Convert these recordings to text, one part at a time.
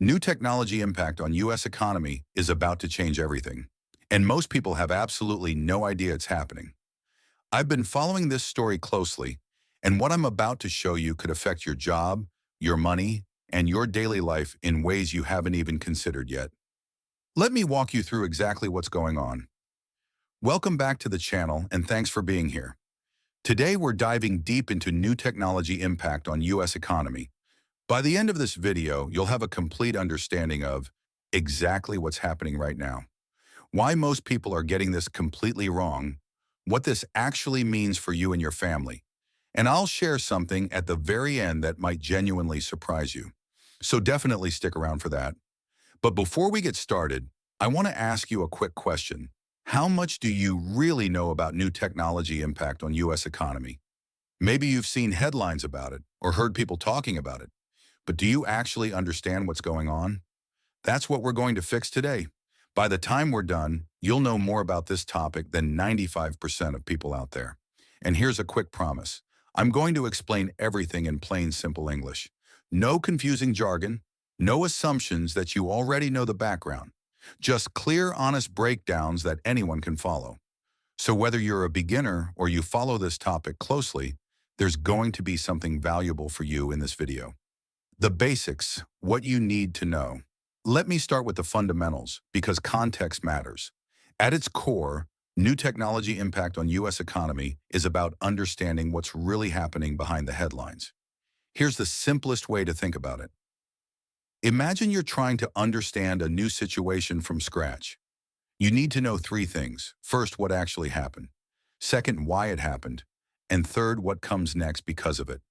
New technology impact on U.S. economy is about to change everything, and most people have absolutely no idea it's happening. I've been following this story closely, and what I'm about to show you could affect your job, your money, and your daily life in ways you haven't even considered yet. Let me walk you through exactly what's going on. Welcome back to the channel, and thanks for being here. Today, we're diving deep into new technology impact on U.S. economy. By the end of this video, you'll have a complete understanding of exactly what's happening right now, why most people are getting this completely wrong, what this actually means for you and your family, and I'll share something at the very end that might genuinely surprise you. So definitely stick around for that. But before we get started, I want to ask you a quick question. How much do you really know about new technology impact on U.S. economy? Maybe you've seen headlines about it or heard people talking about it. But do you actually understand what's going on? That's what we're going to fix today. By the time we're done, you'll know more about this topic than 95% of people out there. And here's a quick promise. I'm going to explain everything in plain, simple English. No confusing jargon, no assumptions that you already know the background. Just clear, honest breakdowns that anyone can follow. So whether you're a beginner or you follow this topic closely, there's going to be something valuable for you in this video. The basics, what you need to know. Let me start with the fundamentals, because context matters. At its core, new technology impact on U.S. economy is about understanding what's really happening behind the headlines. Here's the simplest way to think about it. Imagine you're trying to understand a new situation from scratch. You need to know three things. First, what actually happened. Second, why it happened. And third, what comes next because of it.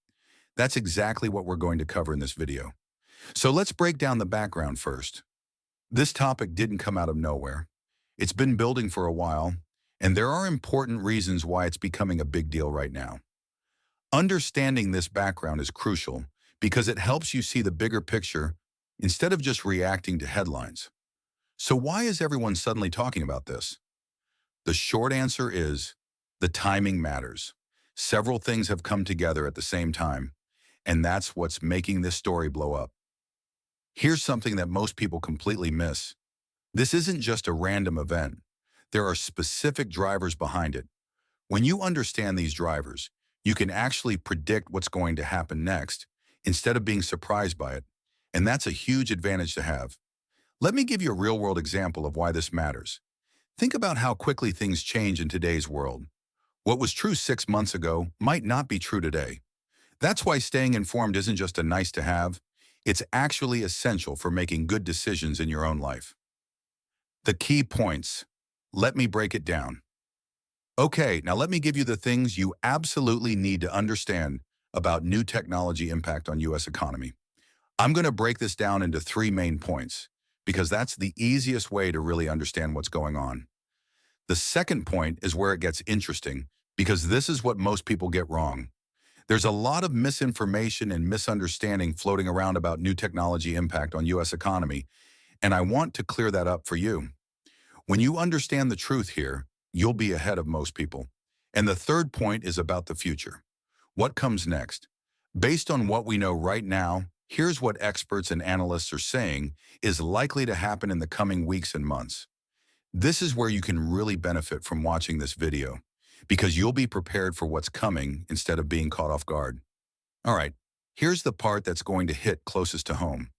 That's exactly what we're going to cover in this video. So let's break down the background first. This topic didn't come out of nowhere. It's been building for a while, and there are important reasons why it's becoming a big deal right now. Understanding this background is crucial because it helps you see the bigger picture instead of just reacting to headlines. So why is everyone suddenly talking about this? The short answer is the timing matters. Several things have come together at the same time, and that's what's making this story blow up. Here's something that most people completely miss. This isn't just a random event. There are specific drivers behind it. When you understand these drivers, you can actually predict what's going to happen next instead of being surprised by it. And that's a huge advantage to have. Let me give you a real-world example of why this matters. Think about how quickly things change in today's world. What was true 6 months ago might not be true today. That's why staying informed isn't just a nice to have, it's actually essential for making good decisions in your own life. The key points. Let me break it down. Okay, now let me give you the things you absolutely need to understand about new technology impact on U.S. economy. I'm going to break this down into three main points because that's the easiest way to really understand what's going on. The second point is where it gets interesting because this is what most people get wrong. There's a lot of misinformation and misunderstanding floating around about new technology impact on U.S. economy, and I want to clear that up for you. When you understand the truth here, you'll be ahead of most people. And the third point is about the future. What comes next? Based on what we know right now, here's what experts and analysts are saying is likely to happen in the coming weeks and months. This is where you can really benefit from watching this video, because you'll be prepared for what's coming instead of being caught off guard. All right, here's the part that's going to hit closest to home.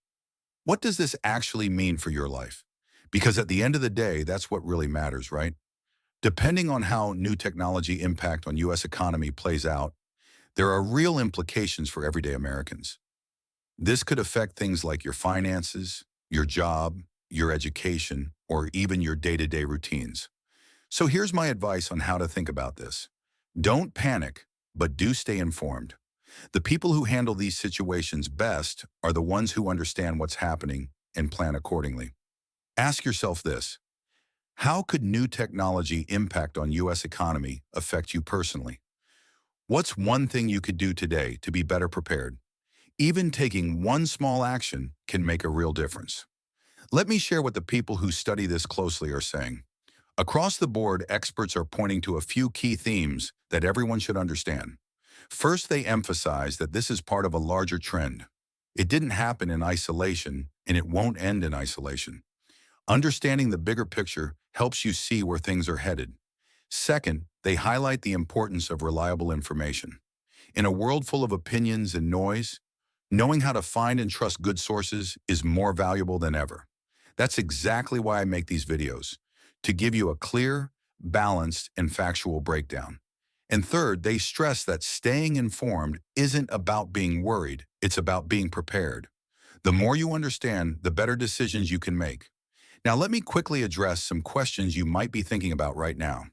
What does this actually mean for your life? Because at the end of the day, that's what really matters, right? Depending on how new technology impact on U.S. economy plays out, there are real implications for everyday Americans. This could affect things like your finances, your job, your education, or even your day-to-day routines. So here's my advice on how to think about this. Don't panic, but do stay informed. The people who handle these situations best are the ones who understand what's happening and plan accordingly. Ask yourself this: how could new technology impact on U.S. economy affect you personally? What's one thing you could do today to be better prepared? Even taking one small action can make a real difference. Let me share what the people who study this closely are saying. Across the board, experts are pointing to a few key themes that everyone should understand. First, they emphasize that this is part of a larger trend. It didn't happen in isolation, and it won't end in isolation. Understanding the bigger picture helps you see where things are headed. Second, they highlight the importance of reliable information. In a world full of opinions and noise, knowing how to find and trust good sources is more valuable than ever. That's exactly why I make these videos, to give you a clear, balanced, and factual breakdown. And third, they stress that staying informed isn't about being worried, it's about being prepared. The more you understand, the better decisions you can make. Now let me quickly address some questions you might be thinking about right now.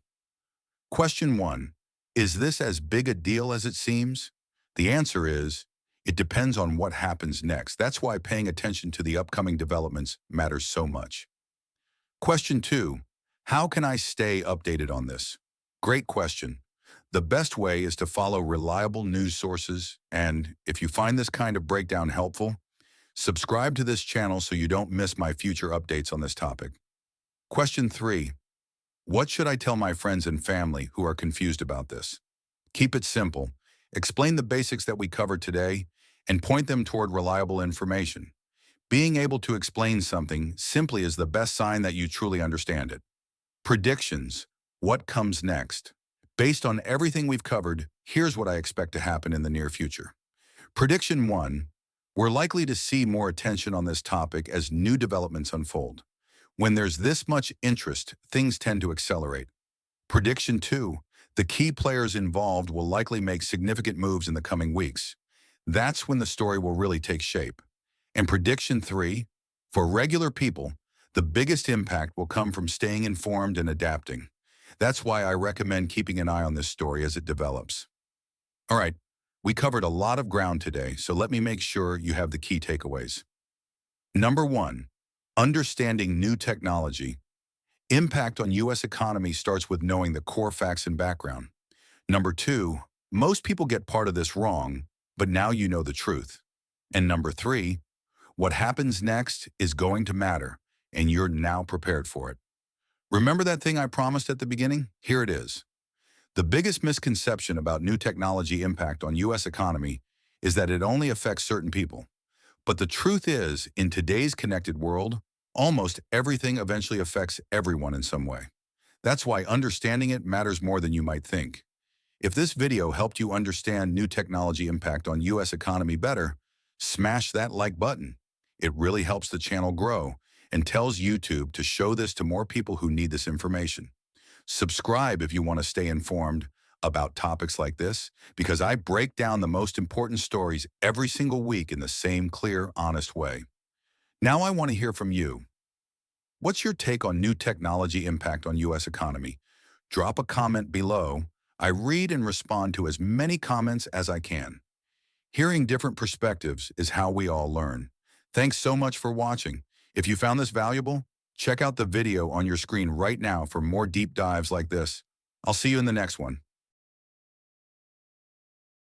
Question 1. Is this as big a deal as it seems? The answer is, it depends on what happens next. That's why paying attention to the upcoming developments matters so much. Question 2. How can I stay updated on this? Great question. The best way is to follow reliable news sources, and if you find this kind of breakdown helpful, subscribe to this channel so you don't miss my future updates on this topic. Question 3. What should I tell my friends and family who are confused about this? Keep it simple. Explain the basics that we covered today and point them toward reliable information. Being able to explain something simply is the best sign that you truly understand it. Predictions. What comes next? Based on everything we've covered, here's what I expect to happen in the near future. Prediction 1. We're likely to see more attention on this topic as new developments unfold. When there's this much interest, things tend to accelerate. Prediction 2. The key players involved will likely make significant moves in the coming weeks. That's when the story will really take shape. And prediction 3. For regular people, the biggest impact will come from staying informed and adapting. That's why I recommend keeping an eye on this story as it develops. All right, we covered a lot of ground today, so let me make sure you have the key takeaways. Number 1. Understanding new technology. Impact on U.S. economy starts with knowing the core facts and background. Number 2. Most people get part of this wrong, but now you know the truth. And number 3. What happens next is going to matter, and you're now prepared for it. Remember that thing I promised at the beginning? Here it is. The biggest misconception about new technology impact on U.S. economy is that it only affects certain people. But the truth is, in today's connected world, almost everything eventually affects everyone in some way. That's why understanding it matters more than you might think. If this video helped you understand new technology impact on U.S. economy better, smash that like button. It really helps the channel grow and tells YouTube to show this to more people who need this information. Subscribe if you want to stay informed about topics like this, because I break down the most important stories every single week in the same clear, honest way. Now I want to hear from you. What's your take on new technology impact on U.S. economy? Drop a comment below. I read and respond to as many comments as I can. Hearing different perspectives is how we all learn. Thanks so much for watching. If you found this valuable, check out the video on your screen right now for more deep dives like this. I'll see you in the next one.